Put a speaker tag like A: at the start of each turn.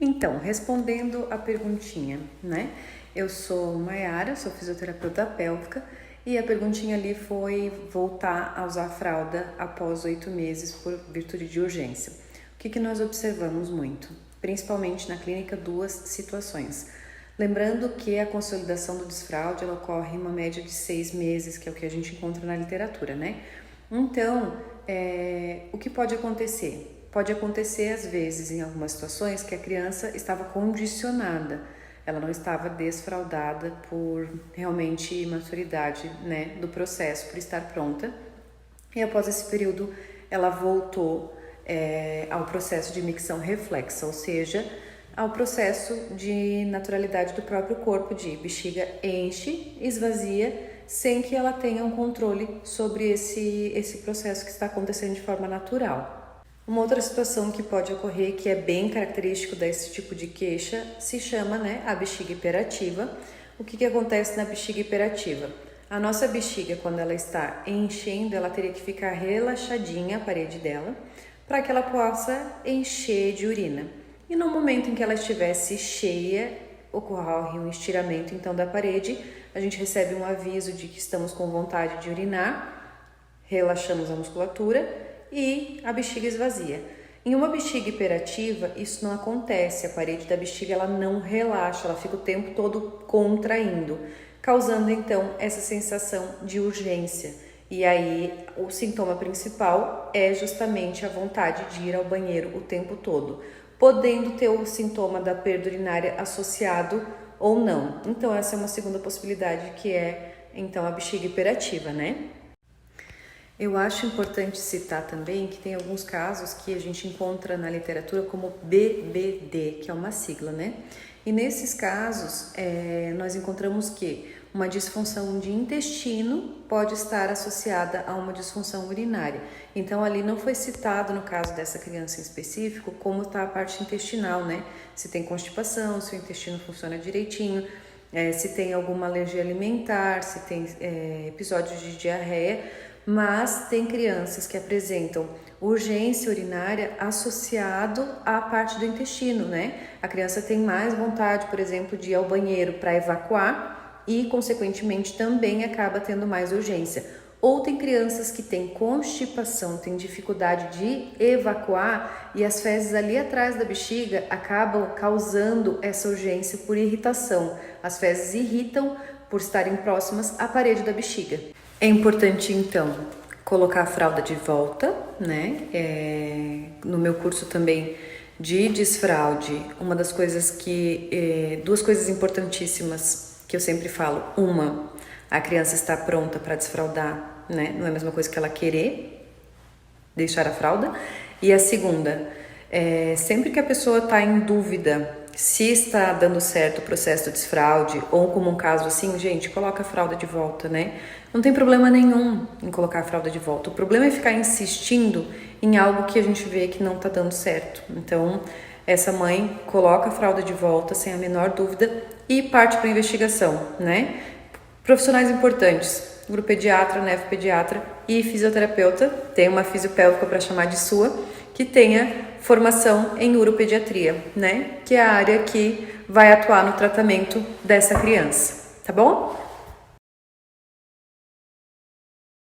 A: Então, respondendo a perguntinha, né? Eu sou Maiara, sou fisioterapeuta pélvica e a perguntinha ali foi voltar a usar fralda após 8 meses por virtude de urgência. O que nós observamos muito? Principalmente na clínica, duas situações. Lembrando que a consolidação do desfraude ela ocorre em uma média de 6 meses, que é o que a gente encontra na literatura, né? Então, o que pode acontecer? Pode acontecer, às vezes, em algumas situações, que a criança estava condicionada, ela não estava desfraldada por realmente maturidade, né, do processo, por estar pronta. E após esse período, ela voltou ao processo de micção reflexa, ou seja, ao processo de naturalidade do próprio corpo, de bexiga enche, esvazia, sem que ela tenha um controle sobre esse processo que está acontecendo de forma natural. Uma outra situação que pode ocorrer, que é bem característico desse tipo de queixa, se chama, né, a bexiga hiperativa. O que acontece na bexiga hiperativa? A nossa bexiga, quando ela está enchendo, ela teria que ficar relaxadinha, a parede dela, para que ela possa encher de urina. E no momento em que ela estivesse cheia, ocorre um estiramento então da parede, a gente recebe um aviso de que estamos com vontade de urinar, relaxamos a musculatura e a bexiga esvazia. Em uma bexiga hiperativa, isso não acontece, a parede da bexiga ela não relaxa, ela fica o tempo todo contraindo, causando então essa sensação de urgência. E aí o sintoma principal é justamente a vontade de ir ao banheiro o tempo todo, podendo ter o sintoma da perda urinária associado ou não. Então essa é uma segunda possibilidade, que é então a bexiga hiperativa, né? Eu acho importante citar também que tem alguns casos que a gente encontra na literatura como BBD, que é uma sigla, né? E nesses casos, nós encontramos que uma disfunção de intestino pode estar associada a uma disfunção urinária. Então, ali não foi citado, no caso dessa criança em específico, como está a parte intestinal, né? Se tem constipação, se o intestino funciona direitinho, se tem alguma alergia alimentar, se tem episódios de diarreia. Mas tem crianças que apresentam urgência urinária associado à parte do intestino, né? A criança tem mais vontade, por exemplo, de ir ao banheiro para evacuar e, consequentemente, também acaba tendo mais urgência. Ou tem crianças que têm constipação, têm dificuldade de evacuar e as fezes ali atrás da bexiga acabam causando essa urgência por irritação. As fezes irritam por estarem próximas à parede da bexiga. É importante, então, colocar a fralda de volta, né? No meu curso também de desfraude, uma das coisas que... duas coisas importantíssimas que eu sempre falo. Uma, a criança está pronta para desfraldar, né? Não é a mesma coisa que ela querer deixar a fralda. E a segunda, sempre que a pessoa está em dúvida se está dando certo o processo do desfraude, ou como um caso assim, gente, coloca a fralda de volta, né? Não tem problema nenhum em colocar a fralda de volta. O problema é ficar insistindo em algo que a gente vê que não tá dando certo. Então, essa mãe coloca a fralda de volta sem a menor dúvida e parte para a investigação, né? Profissionais importantes, uropediatra, nefropediatra e fisioterapeuta. Tem uma fisiopélvica para chamar de sua, que tenha formação em uropediatria, né? Que é a área que vai atuar no tratamento dessa criança, tá bom?